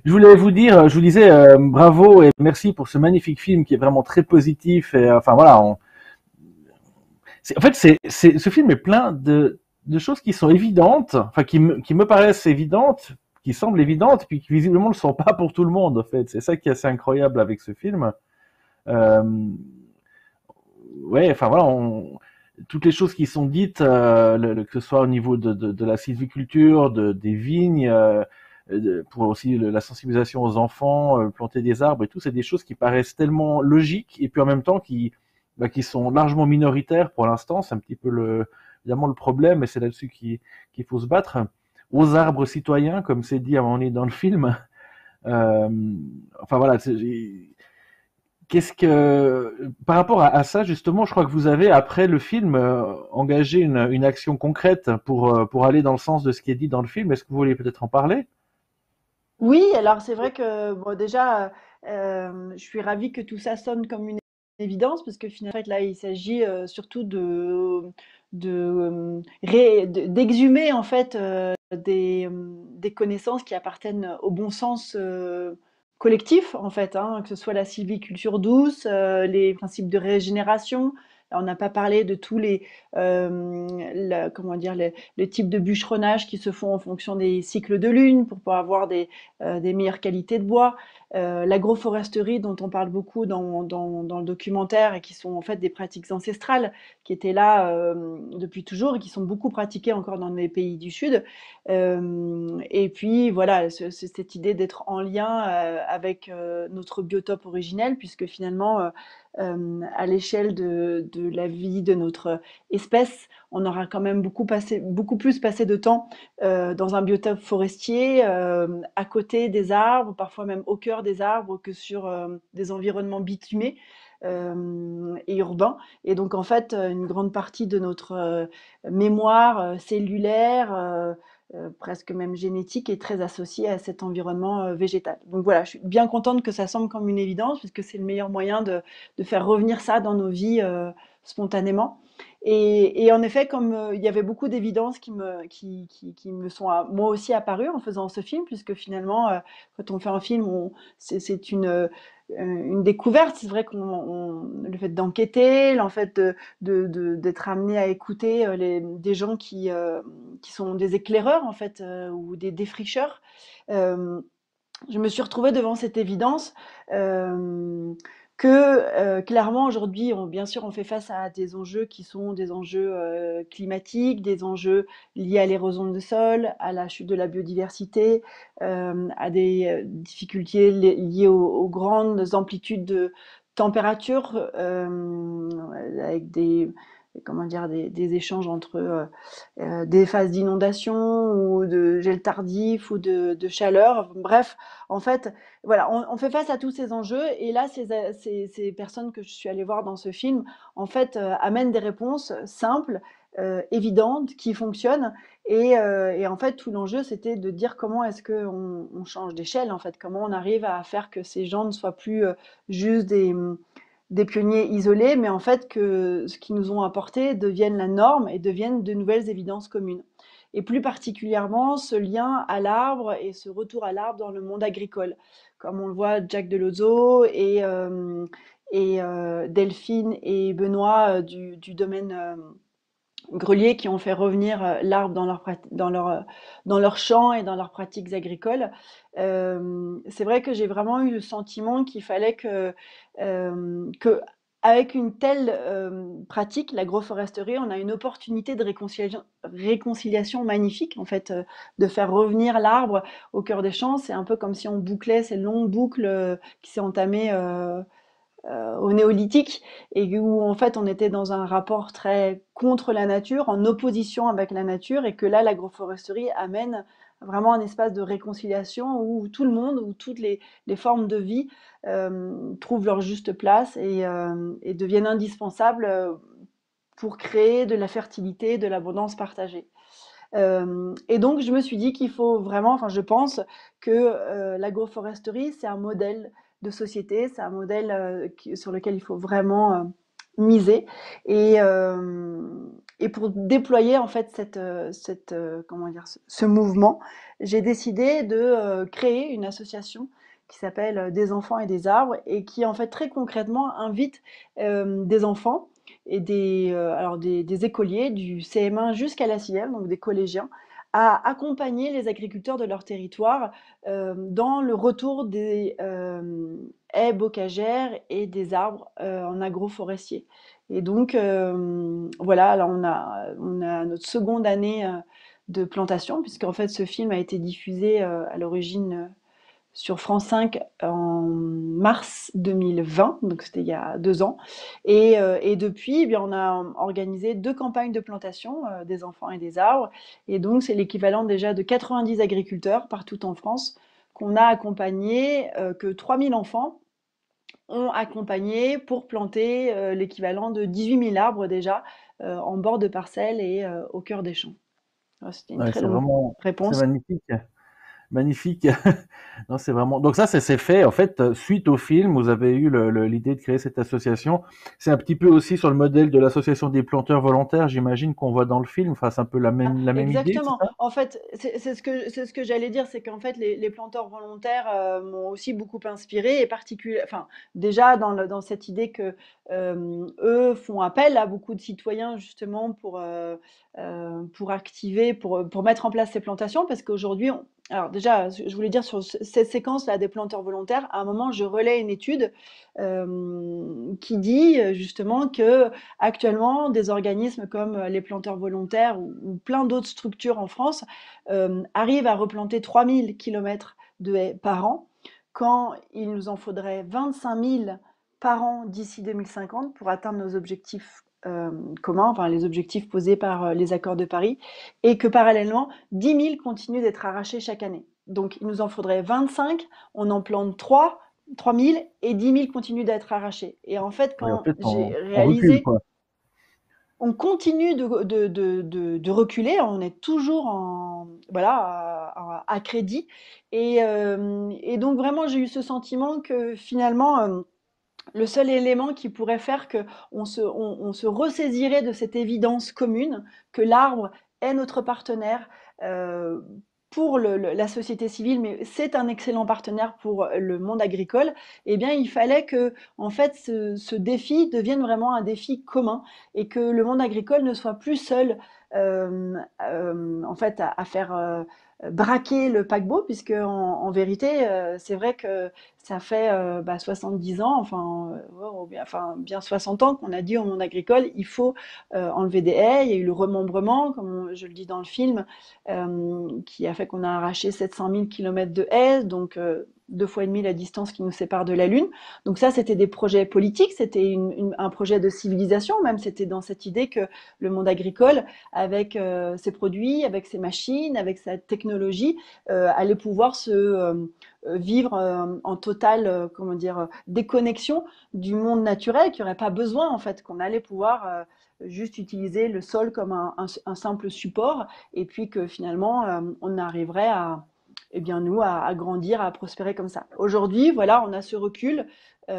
Je vous disais bravo et merci pour ce magnifique film qui est vraiment très positif. Et enfin voilà, en fait, ce film est plein de choses qui sont évidentes, enfin qui me paraissent évidentes, qui semblent évidentes, puis qui visiblement ne le sont pas pour tout le monde. En fait, c'est ça qui est assez incroyable avec ce film. Euh, ouais, enfin voilà, toutes les choses qui sont dites, que ce soit au niveau de la sylviculture, des vignes, pour aussi la sensibilisation aux enfants, planter des arbres et tout, c'est des choses qui paraissent tellement logiques et puis en même temps qui sont largement minoritaires pour l'instant. C'est un petit peu évidemment le problème et c'est là-dessus qu'il faut se battre. Aux arbres citoyens, comme c'est dit à un moment donné dans le film. Euh, enfin voilà, qu'est-ce que, par rapport à ça, justement, je crois que vous avez, après le film, engagé une action concrète pour aller dans le sens de ce qui est dit dans le film. Est-ce que vous voulez peut-être en parler? Oui, alors c'est vrai que bon, déjà, je suis ravie que tout ça sonne comme une évidence parce que finalement, en fait, là, il s'agit surtout d'exhumer en fait des connaissances qui appartiennent au bon sens collectif en fait, hein, que ce soit la sylviculture douce, les principes de régénération. On n'a pas parlé de tous comment dire, les types de bûcheronnage qui se font en fonction des cycles de lune pour pouvoir avoir des meilleures qualités de bois. L'agroforesterie dont on parle beaucoup dans le documentaire et qui sont en fait des pratiques ancestrales qui étaient là depuis toujours et qui sont beaucoup pratiquées encore dans les pays du Sud. Et puis voilà, cette idée d'être en lien avec notre biotope originel, puisque finalement, à l'échelle de la vie de notre espèce, on aura quand même beaucoup plus passé de temps dans un biotope forestier, à côté des arbres, parfois même au cœur des arbres, que sur des environnements bitumés et urbains. Et donc en fait, une grande partie de notre mémoire cellulaire, presque même génétique, est très associée à cet environnement végétal. Donc voilà, je suis bien contente que ça semble comme une évidence, puisque c'est le meilleur moyen de faire revenir ça dans nos vies spontanément. Et en effet, comme il y avait beaucoup d'évidences qui me sont moi aussi apparues en faisant ce film, puisque finalement, quand on fait un film, c'est une découverte. C'est vrai le fait d'enquêter, le fait d'être amené à écouter des gens qui sont des éclaireurs en fait, ou des défricheurs. Euh, je me suis retrouvée devant cette évidence euh, que clairement aujourd'hui, bien sûr, on fait face à des enjeux qui sont des enjeux climatiques, des enjeux liés à l'érosion de sol, à la chute de la biodiversité, à des difficultés liées aux grandes amplitudes de température, avec comment dire, des échanges entre des phases d'inondation ou de gel tardif ou de chaleur. Bref, en fait, voilà, on fait face à tous ces enjeux et là, ces personnes que je suis allée voir dans ce film, en fait, amènent des réponses simples, évidentes, qui fonctionnent. Et en fait, tout l'enjeu, c'était de dire comment est-ce qu'on on change d'échelle, en fait, comment on arrive à faire que ces gens ne soient plus juste des pionniers isolés, mais en fait que ce qu'ils nous ont apporté devienne la norme et devienne de nouvelles évidences communes. Et plus particulièrement ce lien à l'arbre et ce retour à l'arbre dans le monde agricole, comme on le voit Jack Delozzo et Delphine et Benoît du domaine greliers qui ont fait revenir l'arbre dans leur champ et dans leurs pratiques agricoles. C'est vrai que j'ai vraiment eu le sentiment qu'il fallait que avec une telle pratique, l'agroforesterie, on a une opportunité de réconciliation magnifique, en fait, de faire revenir l'arbre au cœur des champs. C'est un peu comme si on bouclait ces longues boucles qui s'est entamée au néolithique et où en fait on était dans un rapport très contre la nature, en opposition avec la nature et que là l'agroforesterie amène vraiment un espace de réconciliation où tout le monde, où toutes les formes de vie trouvent leur juste place et deviennent indispensables pour créer de la fertilité, de l'abondance partagée. Et donc, je me suis dit qu'il faut vraiment, enfin, je pense que l'agroforesterie, c'est un modèle de société, c'est un modèle sur lequel il faut vraiment miser. Et, Et pour déployer en fait comment dire, ce mouvement, j'ai décidé de créer une association qui s'appelle Des enfants et des arbres et qui en fait très concrètement invite des enfants et des écoliers du CM1 jusqu'à la 6e, donc des collégiens, à accompagner les agriculteurs de leur territoire dans le retour des haies bocagères et des arbres en agroforestier. Et donc, voilà, là, on a notre seconde année de plantation, puisqu'en fait, ce film a été diffusé à l'origine sur France 5 en mars 2020, donc c'était il y a 2 ans. Et depuis, eh bien, on a organisé 2 campagnes de plantation des enfants et des arbres. Et donc, c'est l'équivalent déjà de 90 agriculteurs partout en France qu'on a accompagnés, que 3000 enfants ont accompagné pour planter l'équivalent de 18 000 arbres déjà en bord de parcelles et au cœur des champs. Voilà, c'était une Ouais, très c'est longue vraiment, c'est réponse. magnifique. Magnifique. Non, c'est vraiment. Donc ça s'est fait en fait suite au film. Vous avez eu l'idée de créer cette association. C'est un petit peu aussi sur le modèle de l'association des planteurs volontaires, j'imagine qu'on voit dans le film. Enfin, c'est un peu la même idée, c'est Exactement. ça? En fait, c'est ce que j'allais dire, c'est qu'en fait, les planteurs volontaires m'ont aussi beaucoup inspiré et enfin, déjà dans cette idée que eux font appel à beaucoup de citoyens justement pour activer, pour mettre en place ces plantations, parce qu'aujourd'hui, alors déjà, je voulais dire sur cette séquence-là des planteurs volontaires, à un moment, je relais une étude qui dit justement que actuellement, des organismes comme les planteurs volontaires ou plein d'autres structures en France arrivent à replanter 3000 km de haies par an, quand il nous en faudrait 25 000 par an d'ici 2050 pour atteindre nos objectifs communs, enfin les objectifs posés par les accords de Paris, et que parallèlement, 10 000 continuent d'être arrachés chaque année. Donc il nous en faudrait 25, on en plante 3 000 et 10 000 continuent d'être arrachés. Et en fait, Oui, en quand fait, j'ai on recule, réalisé, quoi. on continue de reculer, on est toujours voilà, à crédit. Et donc vraiment, j'ai eu ce sentiment que finalement, le seul élément qui pourrait faire qu'on se ressaisirait de cette évidence commune, que l'arbre est notre partenaire euh, pour la société civile, mais c'est un excellent partenaire pour le monde agricole, eh bien, il fallait que, en fait, ce défi devienne vraiment un défi commun et que le monde agricole ne soit plus seul, en fait, à faire braquer le paquebot, puisque en vérité, c'est vrai que ça fait 70 ans, bien 60 ans qu'on a dit au monde agricole, il faut enlever des haies. Il y a eu le remembrement, comme je le dis dans le film, qui a fait qu'on a arraché 700 000 km de haies, donc 2 fois et demi la distance qui nous sépare de la Lune. Donc ça, c'était des projets politiques, c'était un projet de civilisation, même c'était dans cette idée que le monde agricole, avec ses produits, avec ses machines, avec sa technologie, allait pouvoir vivre en totale, comment dire, déconnexion du monde naturel, qui n'aurait pas besoin en fait, qu'on allait pouvoir juste utiliser le sol comme un simple support, et puis que finalement on arriverait à, eh bien nous, à grandir, à prospérer comme ça. Aujourd'hui, voilà, on a ce recul.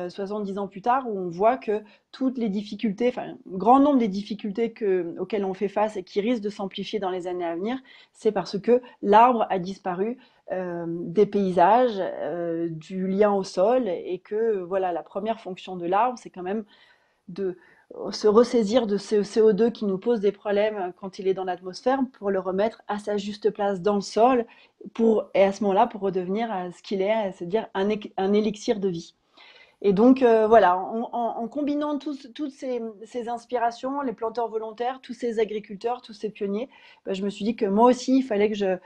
70 ans plus tard, où on voit que toutes les difficultés, enfin, un grand nombre des difficultés auxquelles on fait face et qui risquent de s'amplifier dans les années à venir, c'est parce que l'arbre a disparu des paysages, du lien au sol, et que voilà, la première fonction de l'arbre, c'est quand même de se ressaisir de ce CO2 qui nous pose des problèmes quand il est dans l'atmosphère, pour le remettre à sa juste place dans le sol, et à ce moment-là, pour redevenir à ce qu'il est, c'est-à-dire un élixir de vie. Et donc voilà, en combinant toutes ces inspirations, les planteurs volontaires, tous ces agriculteurs, tous ces pionniers, je me suis dit que moi aussi, il fallait que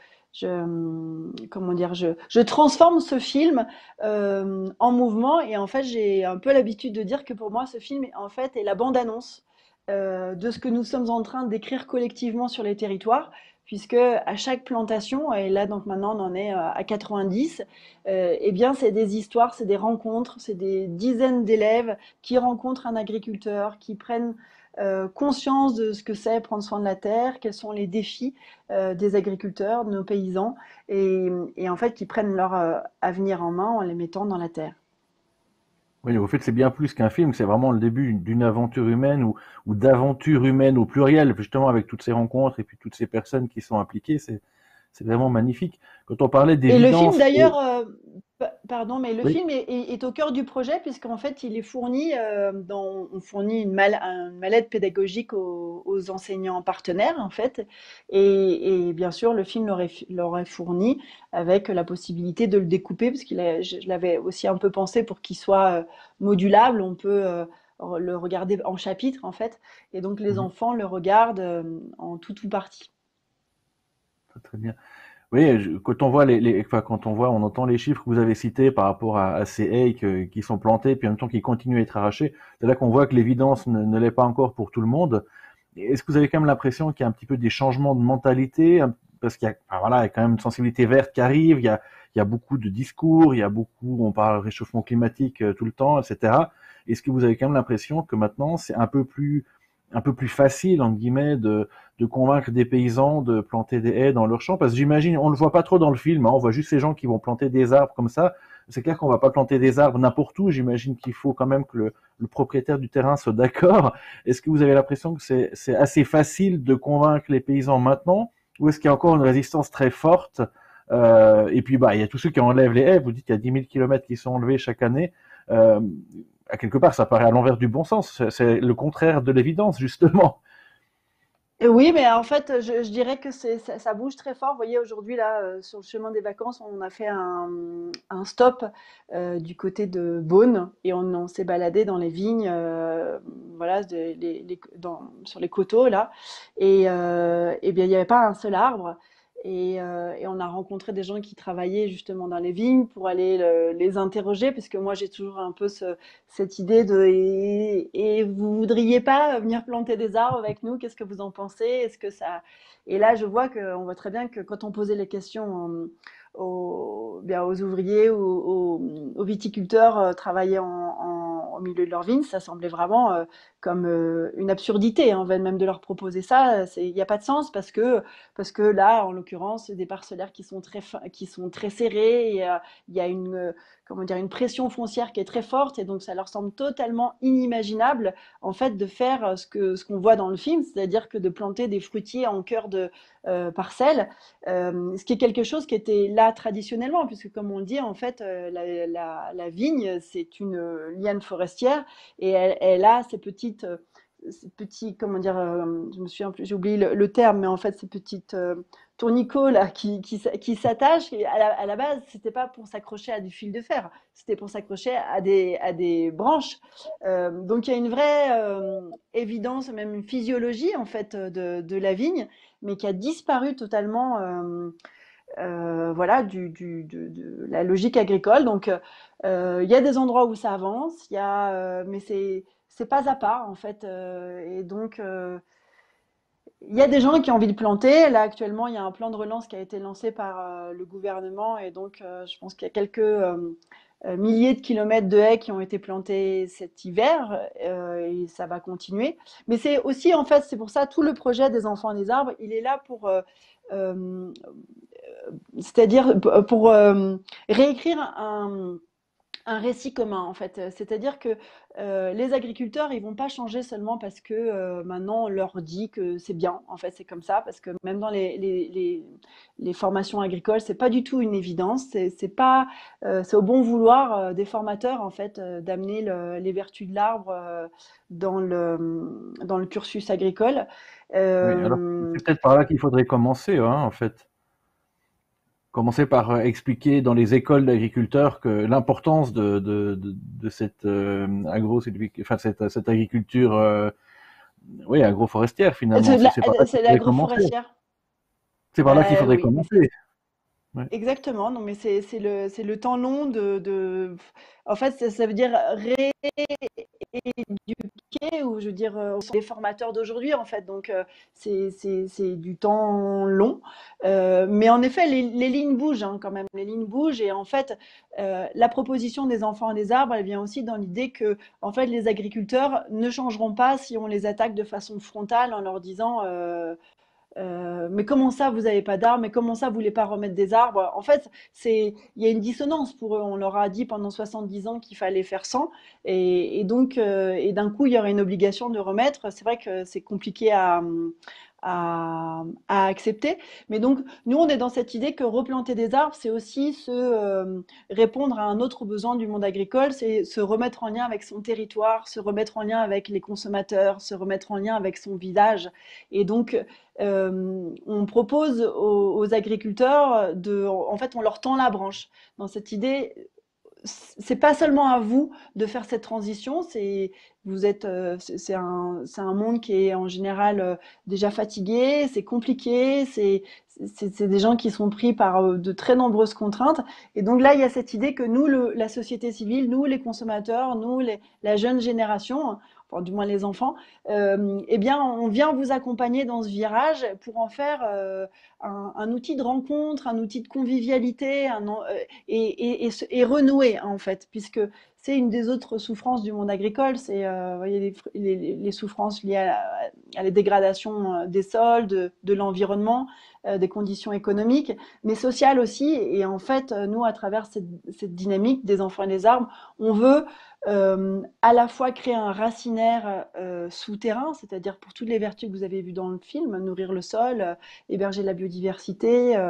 comment dire, je transforme ce film en mouvement. Et en fait, j'ai un peu l'habitude de dire que pour moi, ce film, en fait, est la bande-annonce de ce que nous sommes en train d'écrire collectivement sur les territoires, puisque à chaque plantation, et là donc maintenant on en est à 90, eh bien c'est des histoires, c'est des rencontres, c'est des dizaines d'élèves qui rencontrent un agriculteur, qui prennent conscience de ce que c'est prendre soin de la terre, quels sont les défis des agriculteurs, de nos paysans, et en fait qui prennent leur avenir en main en les mettant dans la terre. Oui, au fait, c'est bien plus qu'un film, c'est vraiment le début d'une aventure humaine ou d'aventures humaines au pluriel, justement avec toutes ces rencontres et puis toutes ces personnes qui sont impliquées, c'est vraiment magnifique. Quand on parlait Et le film d'évidence, d'ailleurs, pardon, mais le oui, film est au cœur du projet puisqu'en fait il est fourni, on fournit une mallette pédagogique aux enseignants partenaires en fait, et bien sûr le film l'aurait fourni avec la possibilité de le découper parce je l'avais aussi un peu pensé pour qu'il soit modulable. On peut le regarder en chapitres en fait, et donc les mhm, enfants le regardent en tout ou partie. très, très bien. Oui, quand on voit enfin, quand on voit, on entend les chiffres que vous avez cités par rapport à ces haies qui sont plantées, puis en même temps qui continuent à être arrachées, c'est là qu'on voit que l'évidence ne l'est pas encore pour tout le monde. Est-ce que vous avez quand même l'impression qu'il y a un petit peu des changements de mentalité, parce qu'il y a, enfin, voilà, il y a quand même une sensibilité verte qui arrive, il y a beaucoup de discours, il y a beaucoup, on parle réchauffement climatique tout le temps, etc. Est-ce que vous avez quand même l'impression que maintenant c'est un peu plus facile, entre guillemets, de convaincre des paysans de planter des haies dans leurs champs? Parce que j'imagine, on le voit pas trop dans le film, hein, on voit juste ces gens qui vont planter des arbres comme ça. C'est clair qu'on va pas planter des arbres n'importe où. J'imagine qu'il faut quand même que le propriétaire du terrain soit d'accord. Est-ce que vous avez l'impression que c'est assez facile de convaincre les paysans maintenant, ou est-ce qu'il y a encore une résistance très forte? Et puis bah il y a tous ceux qui enlèvent les haies. Vous dites qu'il y a 10 000 kilomètres qui sont enlevés chaque année. Euh, à quelque part, ça paraît à l'envers du bon sens. C'est le contraire de l'évidence, justement. Oui, mais en fait, je dirais que ça bouge très fort. Vous voyez, aujourd'hui, là, sur le chemin des vacances, on a fait un stop du côté de Beaune et on s'est baladé dans les vignes, voilà, sur les coteaux, là. Et bien, il n'y avait pas un seul arbre. Et on a rencontré des gens qui travaillaient justement dans les vignes pour aller les interroger, parce que moi, j'ai toujours un peu cette idée de et vous voudriez pas venir planter des arbres avec nous? Qu'est-ce que vous en pensez? Est-ce que ça Et là, je vois qu'on voit très bien que quand on posait les questions bien aux ouvriers, aux viticulteurs travaillant au milieu de leurs vignes, ça semblait vraiment comme une absurdité, hein, même de leur proposer ça. Il n'y a pas de sens parce que là, en l'occurrence, c'est des parcellaires qui sont très serrés. Et, il y a une comment dire, une pression foncière qui est très forte, et donc ça leur semble totalement inimaginable en fait de faire ce qu'on voit dans le film, c'est-à-dire que de planter des fruitiers en cœur de parcelles, ce qui est quelque chose qui était là traditionnellement, puisque comme on le dit en fait, la vigne c'est une liane forestière, et elle a ces petits, comment dire, je me souviens plus, j'ai oublié le terme, mais en fait ces petites tourniquets là qui s'attachent. Et à la base, c'était pas pour s'accrocher à du fil de fer, c'était pour s'accrocher à des branches. Donc il y a une vraie évidence, même une physiologie en fait de la vigne, mais qui a disparu totalement. Voilà, de la logique agricole. Donc, il y a des endroits où ça avance, mais c'est pas à pas en fait. Et donc, il y a des gens qui ont envie de planter. Là, actuellement, il y a un plan de relance qui a été lancé par le gouvernement, et donc je pense qu'il y a quelques milliers de kilomètres de haies qui ont été plantés cet hiver, et ça va continuer. Mais c'est aussi, en fait, c'est pour ça tout le projet des enfants des arbres, il est là pour euh, c'est-à-dire pour réécrire un récit commun en fait. C'est-à-dire que les agriculteurs, ils vont pas changer seulement parce que maintenant on leur dit que c'est bien. En fait, c'est comme ça parce que même dans les formations agricoles, c'est pas du tout une évidence. C'est pas, c'est au bon vouloir des formateurs en fait d'amener les vertus de l'arbre dans le cursus agricole. Oui, alors Euh, c'est peut-être par là qu'il faudrait commencer, hein, en fait. Commencer par expliquer dans les écoles d'agriculteurs que l'importance de cette enfin cette agriculture, oui, agroforestière finalement. C'est par là qu'il c'est faudrait commencer. l'agroforestière. C'est par là qu'il faudrait Oui, mais c'est commencer. Ouais. exactement. Non, mais c'est le temps long en fait, ça veut dire rééduquer, ou je veux dire, les formateurs d'aujourd'hui, en fait. Donc, c'est du temps long. Mais en effet, les lignes bougent, hein, quand même. Les lignes bougent. Et en fait, la proposition des enfants et des arbres, elle vient aussi dans l'idée que, en fait, les agriculteurs ne changeront pas si on les attaque de façon frontale en leur disant Mais comment ça, vous n'avez pas d'arbres? Mais comment ça, vous voulez pas remettre des arbres? En fait, il y a une dissonance pour eux. On leur a dit pendant 70 ans qu'il fallait faire 100, et d'un coup, il y aurait une obligation de remettre. C'est vrai que c'est compliqué à accepter. Mais donc, nous, on est dans cette idée que replanter des arbres, c'est aussi répondre à un autre besoin du monde agricole, c'est se remettre en lien avec son territoire, se remettre en lien avec les consommateurs, se remettre en lien avec son village. Et donc, on propose aux agriculteurs en fait, on leur tend la branche dans cette idée. C'est pas seulement à vous de faire cette transition, c'est un monde qui est en général déjà fatigué, c'est compliqué, c'est des gens qui sont pris par de très nombreuses contraintes. Et donc là, il y a cette idée que nous, la société civile, nous, les consommateurs, nous, la jeune génération, enfin, du moins les enfants, eh bien, on vient vous accompagner dans ce virage pour en faire un outil de rencontre, un outil de convivialité, et renouer en fait, puisque c'est une des autres souffrances du monde agricole, c'est voyez, les souffrances liées à la dégradation des sols, de l'environnement, des conditions économiques, mais sociales aussi. Et en fait, nous, à travers cette dynamique des enfants et des arbres, on veut à la fois créer un racinaire souterrain, c'est-à-dire pour toutes les vertus que vous avez vues dans le film, nourrir le sol, héberger la biodiversité,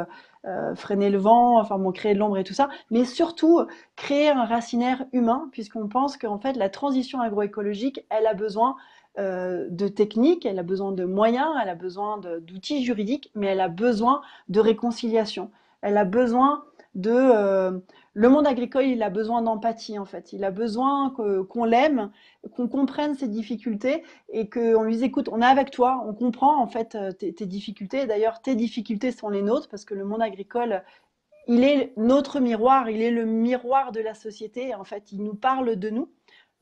freiner le vent, enfin bon, créer de l'ombre et tout ça, mais surtout créer un racinaire humain, puisqu'on pense qu'en fait la transition agroécologique, elle a besoin de techniques, elle a besoin de moyens, elle a besoin d'outils juridiques, mais elle a besoin de réconciliation. Elle a besoin le monde agricole, il a besoin d'empathie en fait. Il a besoin qu'on l'aime, qu'on comprenne ses difficultés et qu'on lui dise écoute, on est avec toi, on comprend en fait tes difficultés. D'ailleurs, tes difficultés sont les nôtres parce que le monde agricole, il est notre miroir, il est le miroir de la société. En fait, il nous parle de nous.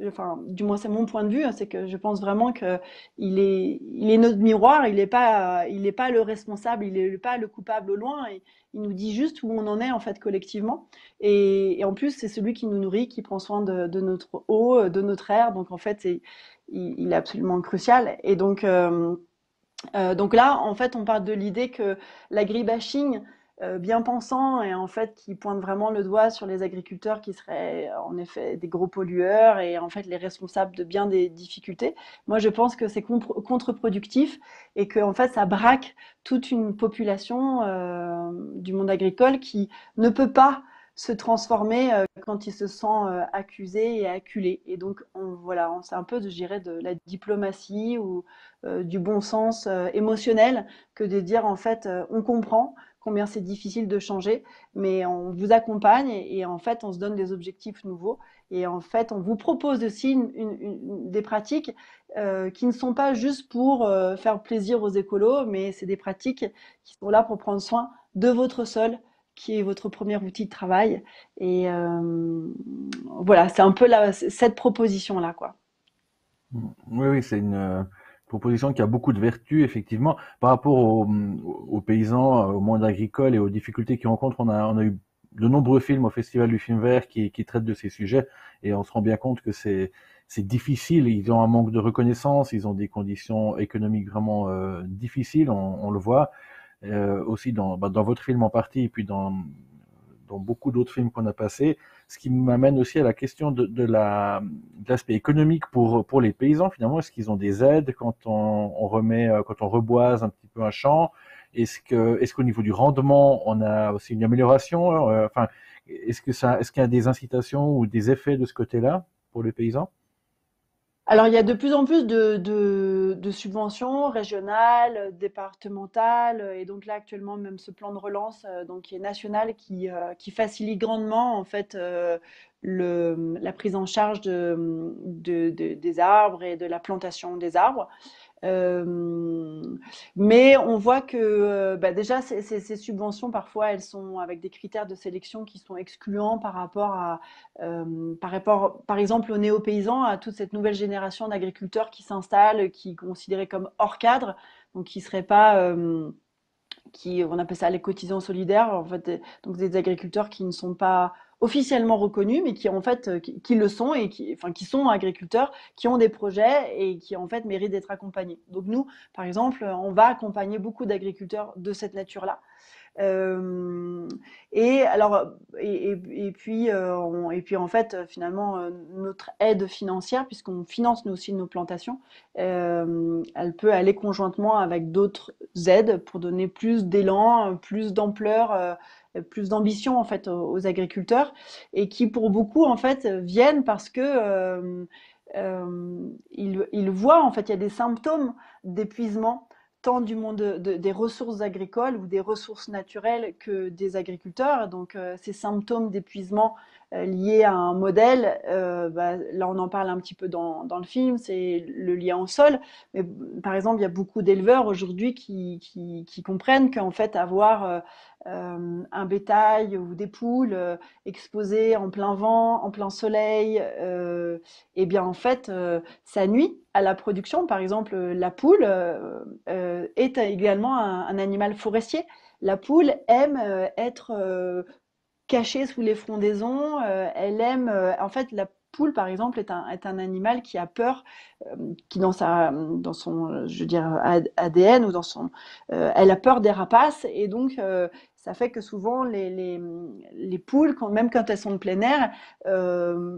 Enfin, du moins c'est mon point de vue, hein, c'est que je pense vraiment que il est notre miroir, il est pas le responsable, il est pas le coupable au loin, et il nous dit juste où on en est en fait collectivement. Et en plus c'est celui qui nous nourrit, qui prend soin de notre eau, de notre air, donc en fait il est absolument crucial. Et donc là, en fait, on parle de l'idée que l'agribashing bien pensant et en fait qui pointe vraiment le doigt sur les agriculteurs qui seraient en effet des gros pollueurs et en fait les responsables de bien des difficultés. Moi, je pense que c'est contre-productif et que en fait ça braque toute une population du monde agricole qui ne peut pas se transformer quand il se sent accusé et acculé. Et donc voilà, c'est un peu, je dirais, de la diplomatie ou du bon sens émotionnel que de dire en fait on comprend combien c'est difficile de changer, mais on vous accompagne et en fait on se donne des objectifs nouveaux et en fait on vous propose aussi des pratiques qui ne sont pas juste pour faire plaisir aux écolos, mais c'est des pratiques qui sont là pour prendre soin de votre sol qui est votre premier outil de travail. Et voilà, c'est un peu cette proposition-là, quoi. Oui, oui, c'est une proposition qui a beaucoup de vertus, effectivement. Par rapport aux paysans, au monde agricole et aux difficultés qu'ils rencontrent, on a eu de nombreux films au Festival du film vert qui traitent de ces sujets et on se rend bien compte que c'est difficile. Ils ont un manque de reconnaissance, ils ont des conditions économiques vraiment difficiles, on le voit. Aussi dans votre film en partie, et puis dans beaucoup d'autres films qu'on a passés, ce qui m'amène aussi à la question de l'aspect économique pour les paysans. Finalement, est-ce qu'ils ont des aides quand on remet, quand on reboise un petit peu un champ? Est-ce qu'au niveau du rendement, on a aussi une amélioration? Enfin, est-ce qu'il y a des incitations ou des effets de ce côté-là pour les paysans? Alors, il y a de plus en plus de subventions régionales, départementales, et donc là actuellement même ce plan de relance donc qui est national qui facilite grandement en fait la prise en charge des arbres et de la plantation des arbres. Euh, mais on voit que bah, déjà ces subventions parfois elles sont avec des critères de sélection qui sont excluants par exemple aux néo-paysans, à toute cette nouvelle génération d'agriculteurs qui s'installent, qui sont considérés comme hors cadre, donc qui seraient pas on appelle ça les cotisants solidaires, en fait, donc des agriculteurs qui ne sont pas officiellement reconnus, mais qui en fait qui le sont et qui sont agriculteurs, qui ont des projets et qui en fait méritent d'être accompagnés. Donc nous, par exemple, on va accompagner beaucoup d'agriculteurs de cette nature-là. Euh, et alors et puis en fait finalement notre aide financière, puisqu'on finance nous aussi nos plantations, elle peut aller conjointement avec d'autres aides pour donner plus d'élan, plus d'ampleur, plus d'ambition en fait aux agriculteurs, et qui pour beaucoup en fait viennent parce que ils voient en fait il y a des symptômes d'épuisement tant du monde des ressources agricoles ou des ressources naturelles que des agriculteurs. Donc ces symptômes d'épuisement liés à un modèle, là on en parle un petit peu dans le film, c'est le lien au sol. Mais par exemple, il y a beaucoup d'éleveurs aujourd'hui qui comprennent qu'en fait avoir un bétail ou des poules exposées en plein vent, en plein soleil, et bien en fait ça nuit à la production. Par exemple, la poule est également un animal forestier. La poule aime être cachée sous les frondaisons. Elle aime, en fait, la poule, par exemple, est un animal qui a peur, qui dans son, je veux dire, ADN ou elle a peur des rapaces, et donc ça fait que souvent les poules, même quand elles sont de plein air,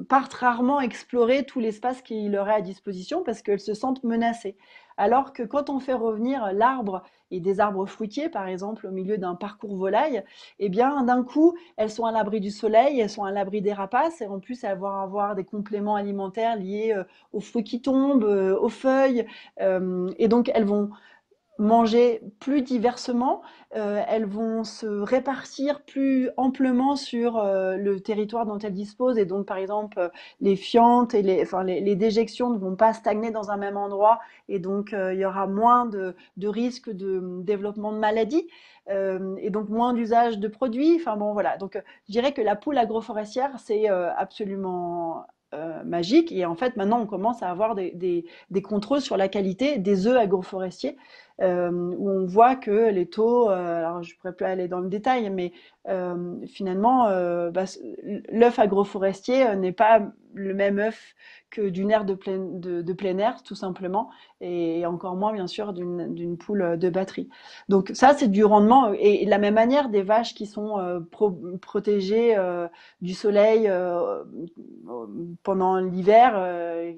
partent rarement explorer tout l'espace qui leur est à disposition parce qu'elles se sentent menacées. Alors que quand on fait revenir l'arbre et des arbres fruitiers, par exemple, au milieu d'un parcours volaille, eh bien, d'un coup, elles sont à l'abri du soleil, elles sont à l'abri des rapaces, et en plus, elles vont avoir des compléments alimentaires liés aux fruits qui tombent, aux feuilles, et donc elles vont manger plus diversement, elles vont se répartir plus amplement sur le territoire dont elles disposent, et donc par exemple les fientes et les déjections ne vont pas stagner dans un même endroit, et donc il y aura moins de risques de développement de maladies, et donc moins d'usage de produits. Enfin bon voilà, donc je dirais que la poule agroforestière c'est absolument magique, et en fait maintenant on commence à avoir des contrôles sur la qualité des œufs agroforestiers, où on voit que les taux, alors je ne pourrais plus aller dans le détail, mais finalement, l'œuf agroforestier n'est pas le même œuf que d'une aire de plein air, tout simplement, et encore moins, bien sûr, d'une poule de batterie. Donc ça, c'est du rendement. Et de la même manière, des vaches qui sont protégées du soleil pendant l'hiver,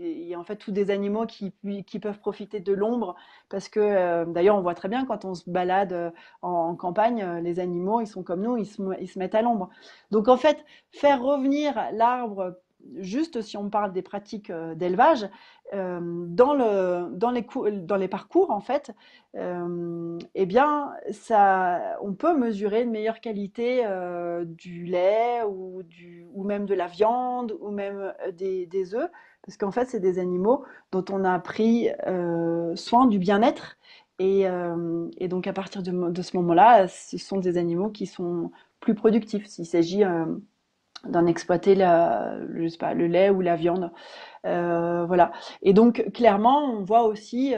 et en fait tous des animaux qui peuvent profiter de l'ombre, parce que d'ailleurs on voit très bien quand on se balade en campagne, les animaux ils sont comme nous, ils se mettent à l'ombre. Donc en fait, faire revenir l'arbre, juste si on parle des pratiques d'élevage, dans les parcours en fait, eh bien on peut mesurer une meilleure qualité du lait ou même de la viande ou même des œufs, parce qu'en fait c'est des animaux dont on a pris soin du bien-être. Et donc à partir de ce moment-là, ce sont des animaux qui sont plus productifs s'il s'agit d'en exploiter je sais pas, le lait ou la viande. Voilà. Et donc clairement, on voit aussi,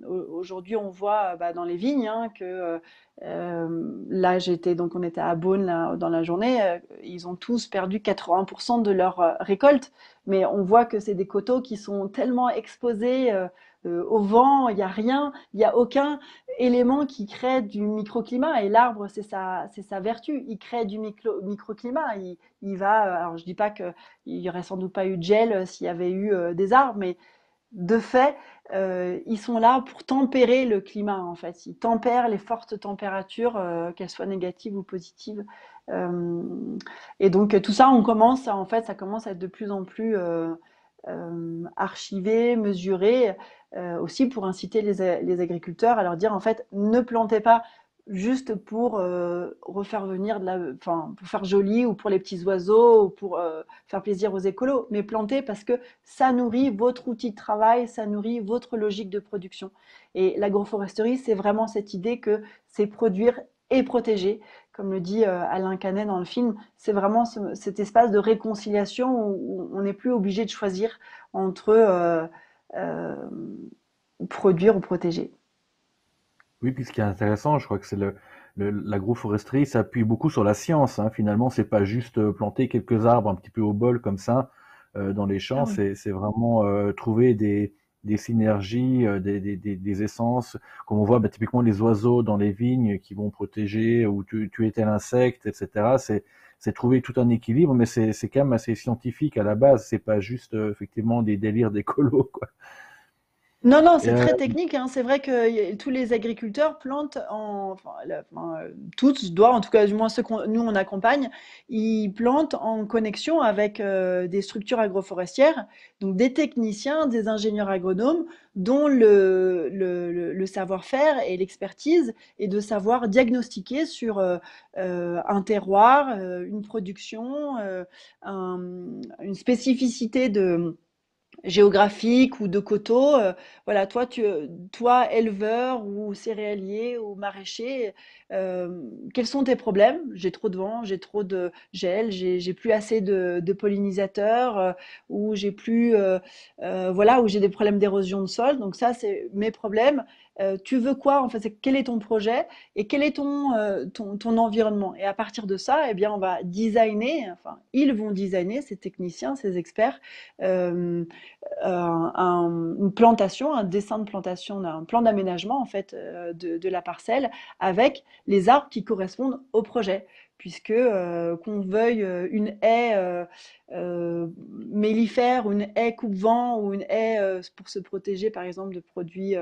aujourd'hui, on voit dans les vignes hein, que là, donc on était à Beaune là, dans la journée, ils ont tous perdu 80% de leur récolte, mais on voit que c'est des coteaux qui sont tellement exposés au vent, il n'y a rien, il n'y a aucun élément qui crée du microclimat. Et l'arbre, c'est sa vertu, il crée du microclimat. Il va, alors je dis pas que il y aurait sans doute pas eu de gel s'il y avait eu des arbres, mais de fait, ils sont là pour tempérer le climat, en fait. Ils tempèrent les fortes températures, qu'elles soient négatives ou positives. Euh, et donc tout ça, en fait, ça commence à être de plus en plus archivé, mesuré, aussi pour inciter les agriculteurs à leur dire, en fait, ne plantez pas juste pour refaire venir enfin, pour faire joli ou pour les petits oiseaux ou pour faire plaisir aux écolos, mais plantez parce que ça nourrit votre outil de travail, ça nourrit votre logique de production. Et l'agroforesterie, c'est vraiment cette idée que c'est produire et protéger. Comme le dit Alain Canet dans le film, c'est vraiment cet espace de réconciliation où on n'est plus obligé de choisir entre produire ou protéger. Oui, puis ce qui est intéressant, je crois que c'est l'agroforesterie s'appuie beaucoup sur la science, hein. Finalement, c'est pas juste planter quelques arbres un petit peu au bol comme ça dans les Ah champs, oui. c'est vraiment trouver des synergies, des essences, comme on voit bah, typiquement les oiseaux dans les vignes qui vont protéger ou tuer tel insecte, etc. C'est trouver tout un équilibre, mais c'est quand même assez scientifique à la base. C'est pas juste effectivement des délires d'écolo, quoi. Non, non, Et, c'est très technique, hein. C'est vrai que tous les agriculteurs plantent tous doivent, en tout cas, du moins ceux qu'on nous on accompagne, ils plantent en connexion avec des structures agroforestières, donc des techniciens, des ingénieurs agronomes, dont le savoir-faire et l'expertise est de savoir diagnostiquer sur un terroir, une production, une spécificité de géographique ou de coteaux. Voilà, toi, éleveur ou céréalier ou maraîcher, quels sont tes problèmes? J'ai trop de vent, j'ai trop de gel, j'ai plus assez de pollinisateurs, ou j'ai plus, voilà, ou j'ai des problèmes d'érosion de sol. Donc ça, c'est mes problèmes. Tu veux quoi? En fait, quel est ton projet et quel est ton environnement? Et à partir de ça, eh bien, on va designer, enfin, ils vont designer, ces techniciens, ces experts, euh, une plantation, un dessin de plantation, un plan d'aménagement en fait de la parcelle avec les arbres qui correspondent au projet. Puisque qu'on veuille une haie mellifère, ou une haie coupe-vent, ou une haie pour se protéger par exemple de produits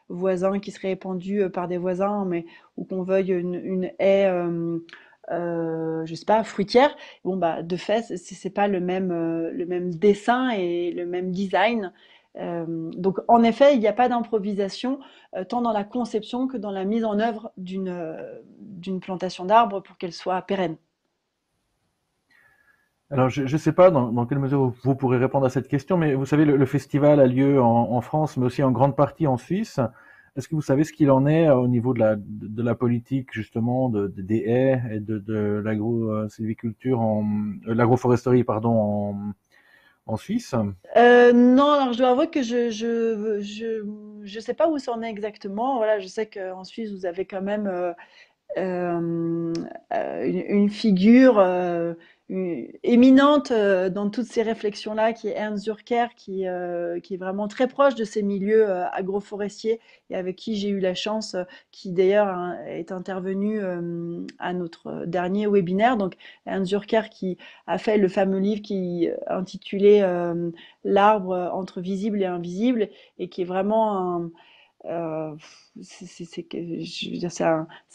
voisins qui seraient épandus par des voisins, mais ou qu'on veuille une haie je sais pas, fruitière, bon bah de fait c'est pas le même dessin et le même design. Donc en effet il n'y a pas d'improvisation tant dans la conception que dans la mise en œuvre d'une plantation d'arbres pour qu'elle soit pérenne. alors, je ne sais pas dans quelle mesure vous pourrez répondre à cette question, mais vous savez, le festival a lieu en France, mais aussi en grande partie en Suisse. Est-ce que vous savez ce qu'il en est au niveau de la politique, justement, des haies et de l'agro-sylviculture l'agroforesterie, pardon, en Suisse? Non, alors je dois avouer que je sais pas où ça en est exactement. Voilà, je sais qu'en Suisse vous avez quand même euh, une figure éminente dans toutes ces réflexions-là, qui est Ernst Zürcher, qui est vraiment très proche de ces milieux agroforestiers et avec qui j'ai eu la chance, qui d'ailleurs hein, est intervenu à notre dernier webinaire. Donc Ernst Zürcher qui a fait le fameux livre qui intitulé L'arbre entre visible et invisible et qui est vraiment euh, je veux dire, c'est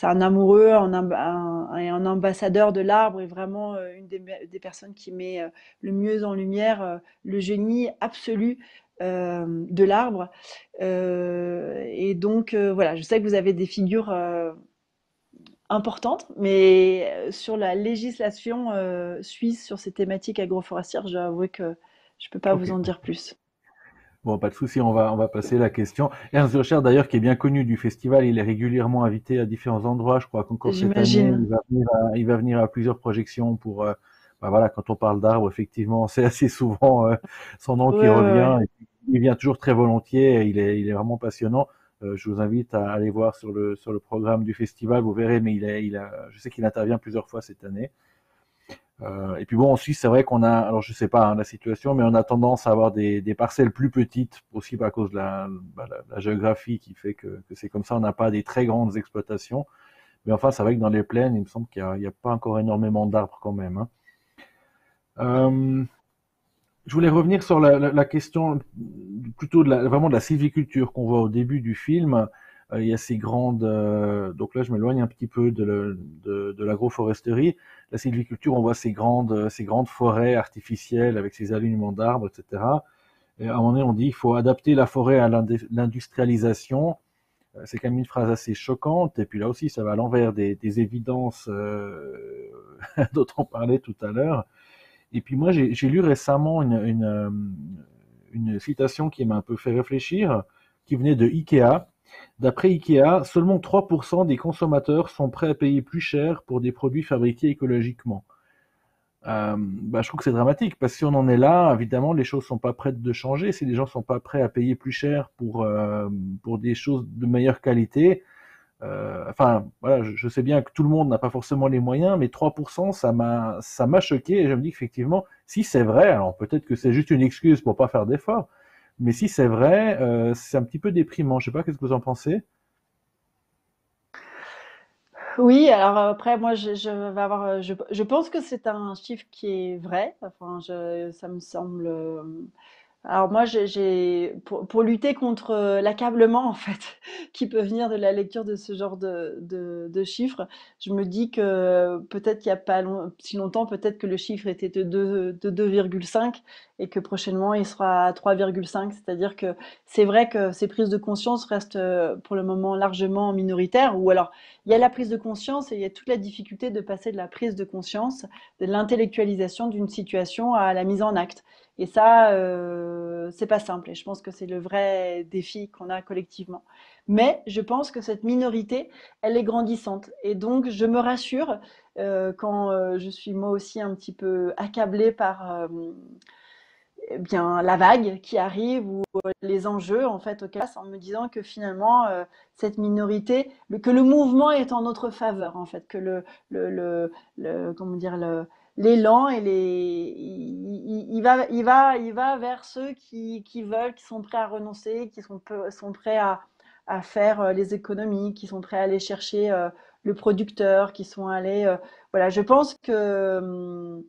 un amoureux, un ambassadeur de l'arbre et vraiment une des personnes qui met le mieux en lumière le génie absolu de l'arbre. Et donc, voilà, je sais que vous avez des figures importantes, mais sur la législation suisse sur ces thématiques agroforestières, je dois avouer que je peux pas Ok. vous en dire plus. Bon, pas de souci, on va passer la question. Ernst Zürcher, d'ailleurs, qui est bien connu du festival, il est régulièrement invité à différents endroits. Je crois qu'encore cette année, J'imagine. il va venir à plusieurs projections pour, bah voilà, quand on parle d'arbres, effectivement, c'est assez souvent son nom Ouais, qui ouais, revient. ouais. Et puis, il vient toujours très volontiers. Et il est vraiment passionnant. Je vous invite à aller voir sur le programme du festival. Vous verrez, mais je sais qu'il intervient plusieurs fois cette année. Et puis bon, en Suisse, c'est vrai qu'on a, alors je sais pas hein, la situation, mais on a tendance à avoir des parcelles plus petites, aussi à cause de la géographie qui fait que c'est comme ça. On n'a pas des très grandes exploitations. Mais enfin, c'est vrai que dans les plaines, il me semble il y a pas encore énormément d'arbres quand même, hein. Euh, je voulais revenir sur la question plutôt vraiment de la sylviculture qu'on voit au début du film. Il y a ces grandes, donc là je m'éloigne un petit peu de l'agroforesterie. La sylviculture, on voit ces grandes forêts artificielles avec ces alignements d'arbres, etc. Et à un moment donné, on dit il faut adapter la forêt à l'industrialisation. C'est quand même une phrase assez choquante. Et puis là aussi, ça va à l'envers des évidences dont on parlait tout à l'heure. Et puis moi, j'ai lu récemment une citation qui m'a un peu fait réfléchir, qui venait de Ikea. D'après Ikea, seulement 3% des consommateurs sont prêts à payer plus cher pour des produits fabriqués écologiquement. Bah, je trouve que c'est dramatique parce que si on en est là, évidemment, les choses sont pas prêtes de changer. Si les gens sont pas prêts à payer plus cher pour des choses de meilleure qualité, Enfin, voilà, je sais bien que tout le monde n'a pas forcément les moyens, mais 3%, ça m'a choqué et je me dis qu'effectivement, si c'est vrai, alors peut-être que c'est juste une excuse pour pas faire d'efforts, mais si c'est vrai, c'est un petit peu déprimant. Je sais pas, qu'est-ce que vous en pensez? Oui, alors après, moi, je vais avoir, je pense que c'est un chiffre qui est vrai. Enfin, ça me semble. Alors moi, pour lutter contre l'accablement en fait qui peut venir de la lecture de ce genre de chiffres, je me dis que peut-être qu'il y a pas si longtemps, peut-être que le chiffre était de 2,5 et que prochainement il sera à 3,5. C'est-à-dire que c'est vrai que ces prises de conscience restent pour le moment largement minoritaires. Ou alors il y a la prise de conscience et il y a toute la difficulté de passer de la prise de conscience, de l'intellectualisation d'une situation à la mise en acte. Et ça, c'est pas simple. Et je pense que c'est le vrai défi qu'on a collectivement. Mais je pense que cette minorité, elle est grandissante. Et donc, je me rassure quand je suis moi aussi un petit peu accablée par eh bien la vague qui arrive ou les enjeux en fait au casse en me disant que finalement cette minorité, que le mouvement est en notre faveur en fait, que comment dire l'élan et il va vers ceux qui veulent, qui sont prêts à renoncer, sont prêts à faire les économies, qui sont prêts à aller chercher le producteur, qui sont allés voilà, je pense que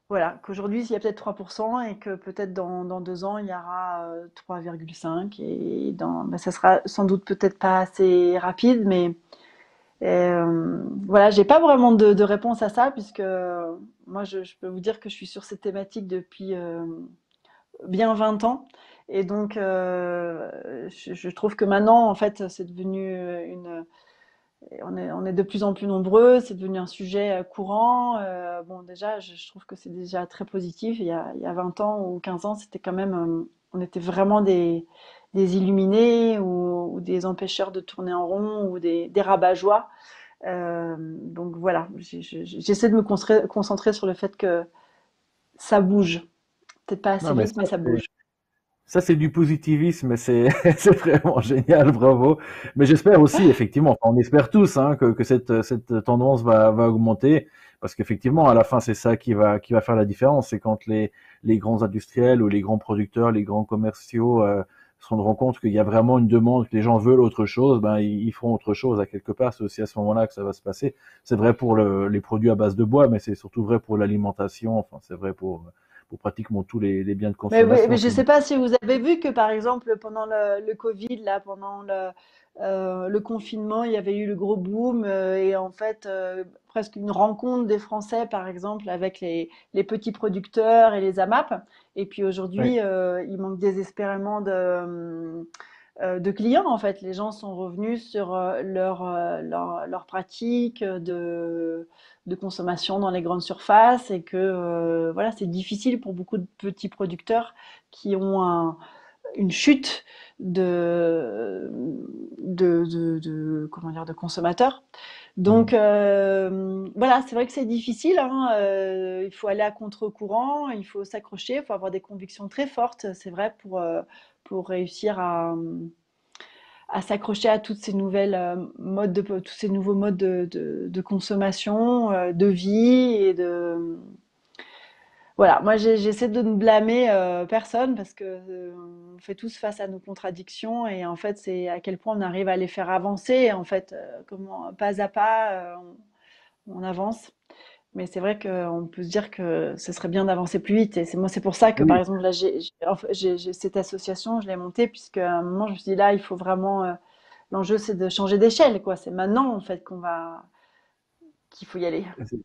voilà, qu'aujourd'hui, il y a peut-être 3% et que peut-être dans 2 ans, il y aura 3,5 et ça sera sans doute peut-être pas assez rapide, mais voilà, j'ai pas vraiment de réponse à ça puisque moi, je peux vous dire que je suis sur cette thématique depuis bien 20 ans et donc je trouve que maintenant, en fait, c'est devenu on est de plus en plus nombreux, c'est devenu un sujet courant. Bon, déjà, je trouve que c'est déjà très positif. Il y a 20 ans ou 15 ans, c'était quand même, on était vraiment des illuminés ou des empêcheurs de tourner en rond ou des rabat-joie. Donc voilà, j'essaie de me concentrer sur le fait que ça bouge. Peut-être pas assez Non, mais vite, mais ça c'est bouge. ça, c'est du positivisme, et c'est c'est vraiment génial, bravo. Mais j'espère aussi, effectivement, enfin, on espère tous hein, que cette tendance va augmenter, parce qu'effectivement, à la fin, c'est ça qui va faire la différence. C'est quand les grands industriels ou les grands producteurs, les grands commerciaux se rendront compte qu'il y a vraiment une demande, que les gens veulent autre chose, ben ils feront autre chose à quelque part. C'est aussi à ce moment-là que ça va se passer. C'est vrai pour les produits à base de bois, mais c'est surtout vrai pour l'alimentation. Enfin, c'est vrai pour pratiquement tous les biens de Mais, oui, consommation. mais je ne sais pas si vous avez vu que, par exemple, pendant le Covid, là, pendant le confinement, il y avait eu le gros boom et en fait, presque une rencontre des Français, par exemple, avec les petits producteurs et les AMAP. Et puis Oui. aujourd'hui, il manque désespérément de clients, en fait. Les gens sont revenus sur leurs pratiques de consommation dans les grandes surfaces et que voilà, c'est difficile pour beaucoup de petits producteurs qui ont une chute de, comment dire, de consommateurs. Donc Mhm. voilà, c'est vrai que c'est difficile, hein, il faut aller à contre-courant, il faut s'accrocher, il faut avoir des convictions très fortes, c'est vrai, pour réussir à s'accrocher à toutes ces nouvelles tous ces nouveaux modes de consommation, de vie et de voilà. Moi, j'essaie de ne blâmer personne parce que on fait tous face à nos contradictions et en fait, c'est à quel point on arrive à les faire avancer. En fait, comment pas à pas on avance. Mais c'est vrai qu'on peut se dire que ce serait bien d'avancer plus vite. Et c'est pour ça que, par Oui, exemple, là, j'ai cette association, je l'ai montée, puisque à un moment, je me suis dit, là, il faut vraiment, l'enjeu, c'est de changer d'échelle, quoi. C'est maintenant, en fait, qu'il faut y aller. c'est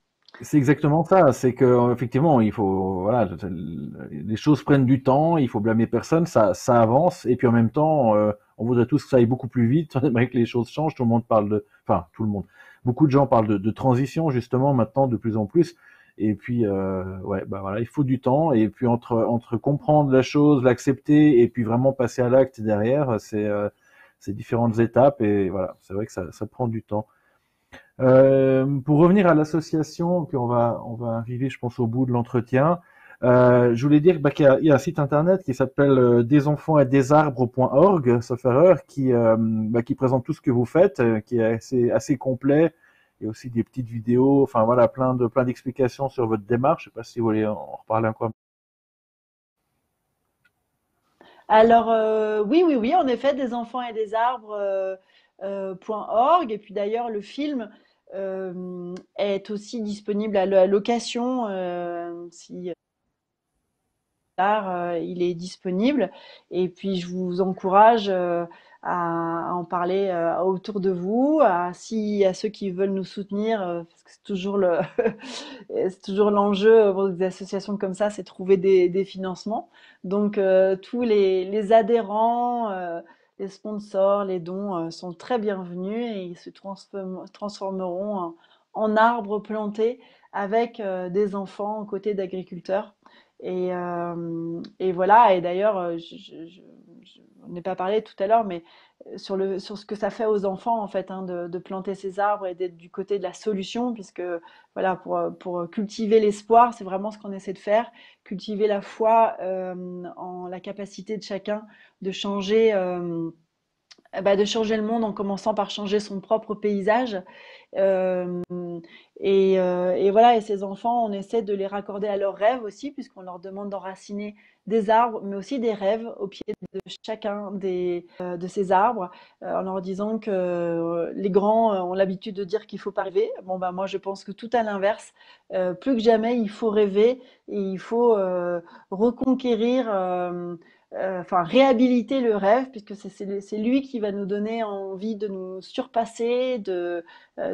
c'est exactement ça. C'est que effectivement, il faut voilà, les choses prennent du temps. Il faut blâmer personne. Ça avance. Et puis en même temps, on voudrait tous que ça aille beaucoup plus vite. On aimerait que les choses changent. Tout le monde parle enfin tout le monde. Beaucoup de gens parlent de transition justement maintenant de plus en plus. Et puis ouais, bah voilà, il faut du temps. Et puis entre comprendre la chose, l'accepter, et puis vraiment passer à l'acte derrière, c'est différentes étapes. Et voilà, c'est vrai que ça prend du temps. Pour revenir à l'association, puis on va arriver, je pense, au bout de l'entretien. Je voulais dire qu'il y a un site internet qui s'appelle desenfantsetdesarbres.org, sauf erreur, qui présente tout ce que vous faites, qui est assez complet, et aussi des petites vidéos, enfin voilà, plein d'explications sur votre démarche. Je sais pas si vous voulez en reparler encore. Alors, oui, oui, oui, en effet, des enfants et des arbres, .org. Et puis d'ailleurs, le film est aussi disponible à la location, si tard, il est disponible. Et puis, je vous encourage à en parler autour de vous, à ceux qui veulent nous soutenir, parce que c'est toujours c'est toujours l'enjeu pour des associations comme ça, c'est trouver des financements. Donc, tous les adhérents, les sponsors, les dons sont très bienvenus et ils se transformeront en arbres plantés avec des enfants aux côtés d'agriculteurs. Et voilà, et d'ailleurs, on n'est pas parlé tout à l'heure, mais sur ce que ça fait aux enfants, en fait, hein, de planter ces arbres et d'être du côté de la solution, puisque voilà, pour cultiver l'espoir, c'est vraiment ce qu'on essaie de faire, cultiver la foi en la capacité de chacun de changer, de changer le monde en commençant par changer son propre paysage. Euh, et voilà, et ces enfants, on essaie de les raccorder à leurs rêves aussi, puisqu'on leur demande d'enraciner des arbres, mais aussi des rêves au pied de chacun de ces arbres, en leur disant que les grands ont l'habitude de dire qu'il faut pas rêver. Bon, bah, moi, je pense que tout à l'inverse, plus que jamais, il faut rêver et il faut reconquérir. Enfin, réhabiliter le rêve, puisque c'est lui qui va nous donner envie de nous surpasser,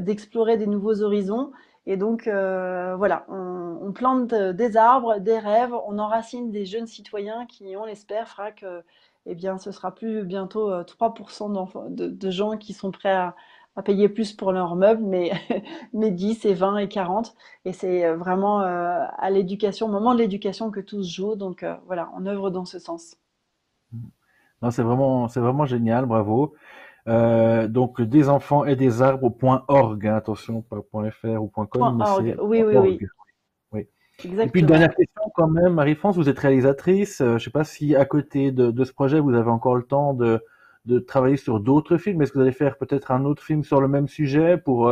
d'explorer des nouveaux horizons. Et donc, voilà, on plante des arbres, des rêves, on enracine des jeunes citoyens qui, on l'espère, fera que, eh bien, ce sera plus bientôt 3% de gens qui sont prêts à payer plus pour leurs meubles, mais, mais 10 et 20 et 40. Et c'est vraiment à l'éducation, au moment de l'éducation que tout se joue. Donc, voilà, on œuvre dans ce sens. Non, c'est vraiment génial, bravo. Donc des enfants et des arbres.org, hein, attention, pas .fr ou .com, Point mais .org, c'est oui, oui, oui, .org. Oui. Et puis une exactement. dernière question quand même, Marie-France, vous êtes réalisatrice. Je sais pas si à côté de ce projet, vous avez encore le temps de travailler sur d'autres films. Est-ce que vous allez faire peut-être un autre film sur le même sujet pour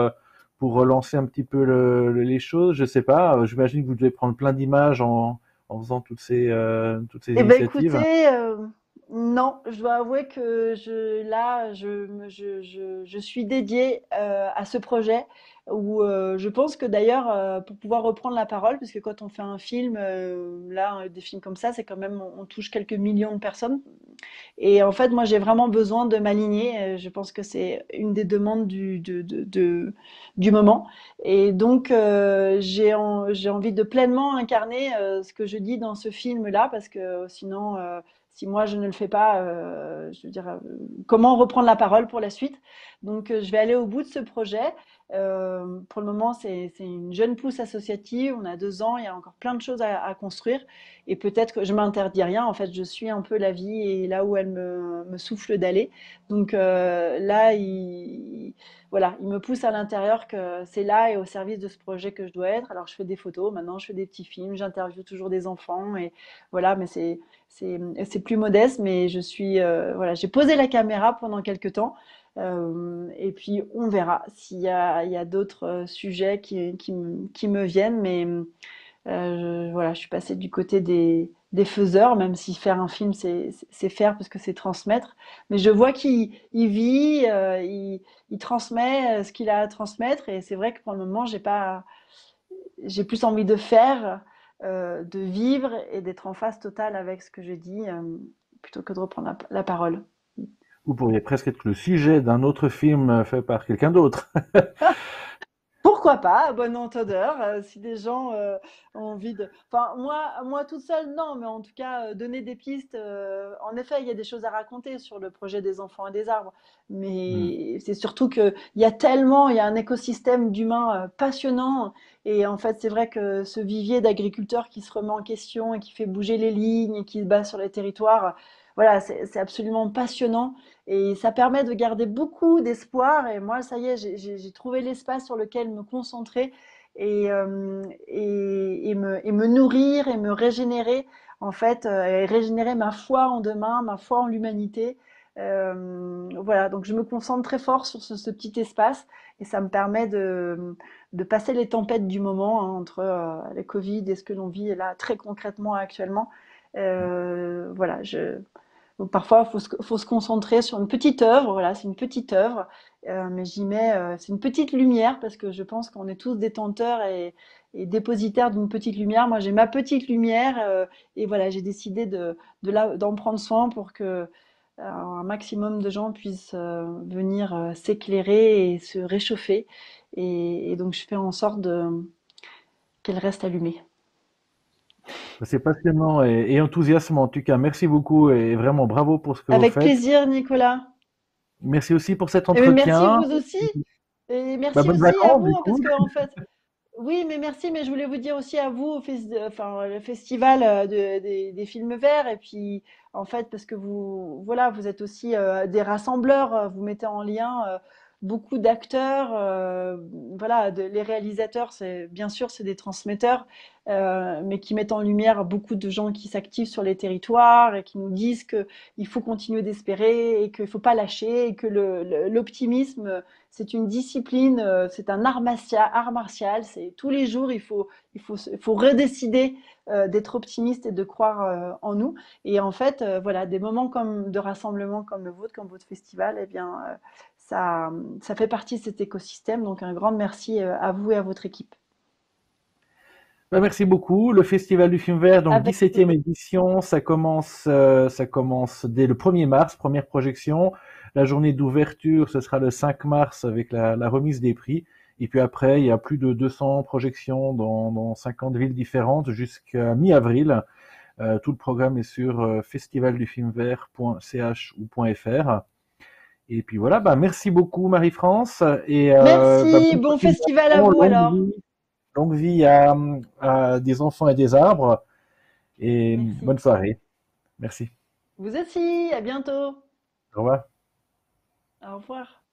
relancer un petit peu les choses? Je sais pas. J'imagine que vous devez prendre plein d'images en faisant toutes ces Eh ben initiatives. écoutez, non, je dois avouer que je suis dédiée à ce projet où je pense que d'ailleurs pour pouvoir reprendre la parole, parce que quand on fait un film, là des films comme ça, c'est quand même on touche quelques millions de personnes. Et en fait, moi, j'ai vraiment besoin de m'aligner. Je pense que c'est une des demandes du moment. Et donc, j'ai envie de pleinement incarner ce que je dis dans ce film-là, parce que sinon, si moi je ne le fais pas, je veux dire, comment reprendre la parole pour la suite? Donc, je vais aller au bout de ce projet. Pour le moment, c'est une jeune pousse associative. On a 2 ans. Il y a encore plein de choses à construire. Et peut-être que je m'interdis rien. En fait, je suis un peu la vie et là où elle me souffle d'aller. Donc là, voilà, il me pousse à l'intérieur que c'est là et au service de ce projet que je dois être. Alors, je fais des photos, maintenant, je fais des petits films, j'interviewe toujours des enfants et voilà, mais c'est plus modeste, mais je suis voilà, j'ai posé la caméra pendant quelques temps. Et puis on verra il y a d'autres sujets qui me viennent, mais voilà, je suis passée du côté des faiseurs, même si faire un film, c'est faire parce que c'est transmettre. Mais je vois qu'il vit, il transmet ce qu'il a à transmettre. Et c'est vrai que pour le moment, j'ai plus envie de faire, de vivre et d'être en phase totale avec ce que je dis, plutôt que de reprendre la parole. Vous pourriez presque être le sujet d'un autre film fait par quelqu'un d'autre. Pourquoi pas, à bon entendeur, si des gens ont envie de. Enfin, moi toute seule, non, mais en tout cas, donner des pistes. En effet, il y a des choses à raconter sur le projet des enfants et des arbres, Hmm. mais c'est surtout qu'il y a tellement, il y a un écosystème d'humains passionnant. Et en fait, c'est vrai que ce vivier d'agriculteurs qui se remet en question et qui fait bouger les lignes et qui se bat sur les territoires, voilà, c'est absolument passionnant. Et ça permet de garder beaucoup d'espoir. Et moi, ça y est, j'ai trouvé l'espace sur lequel me concentrer. et me nourrir et me régénérer, en fait, et régénérer ma foi en demain, ma foi en l'humanité. Voilà, donc je me concentre très fort sur ce petit espace et ça me permet de passer les tempêtes du moment, hein, entre le Covid et ce que l'on vit là très concrètement actuellement. Voilà, donc parfois, faut se concentrer sur une petite œuvre. Voilà, c'est une petite œuvre, mais j'y mets, c'est une petite lumière parce que je pense qu'on est tous détenteurs et dépositaires d'une petite lumière. Moi, j'ai ma petite lumière et voilà, j'ai décidé d'en prendre soin pour que un maximum de gens puissent venir s'éclairer et se réchauffer. Et donc, je fais en sorte qu'elle reste allumée. C'est passionnant et enthousiasmant en tout cas. Merci beaucoup et vraiment bravo pour ce que vous Avec faites. plaisir, Nicolas. Merci aussi pour cet Et merci entretien. vous aussi. Et Bah, merci bonnes aussi à vacances vous, du hein, parce coup. que en fait, oui, mais merci, mais je voulais vous dire aussi à vous, enfin, le festival des films verts, et puis en fait, parce que vous, voilà, vous êtes aussi des rassembleurs, vous mettez en lien beaucoup d'acteurs, voilà, les réalisateurs, c'est bien sûr, c'est des transmetteurs, mais qui mettent en lumière beaucoup de gens qui s'activent sur les territoires et qui nous disent que il faut continuer d'espérer et qu'il faut pas lâcher et que l'optimisme c'est une discipline, c'est un art martial. C'est tous les jours, il faut redécider d'être optimiste et de croire en nous. Et en fait, voilà, des moments comme de rassemblement comme votre festival, eh bien, ça fait partie de cet écosystème. Donc, un grand merci à vous et à votre équipe. Bah, merci beaucoup. Le Festival du film vert, donc Avec 17e édition, ça commence dès le 1er mars, première projection. La journée d'ouverture, ce sera le 5 mars avec la remise des prix. Et puis après, il y a plus de 200 projections dans 50 villes différentes jusqu'à mi-avril. Tout le programme est sur festivaldufilmvert.ch ou .fr. Et puis voilà, bah merci beaucoup Marie-France et bah, merci, bonne bon festival à continuation, vous alors. longue vie à des enfants et des arbres et Merci. bonne soirée. Merci. Vous aussi, à bientôt. Au revoir. Au revoir.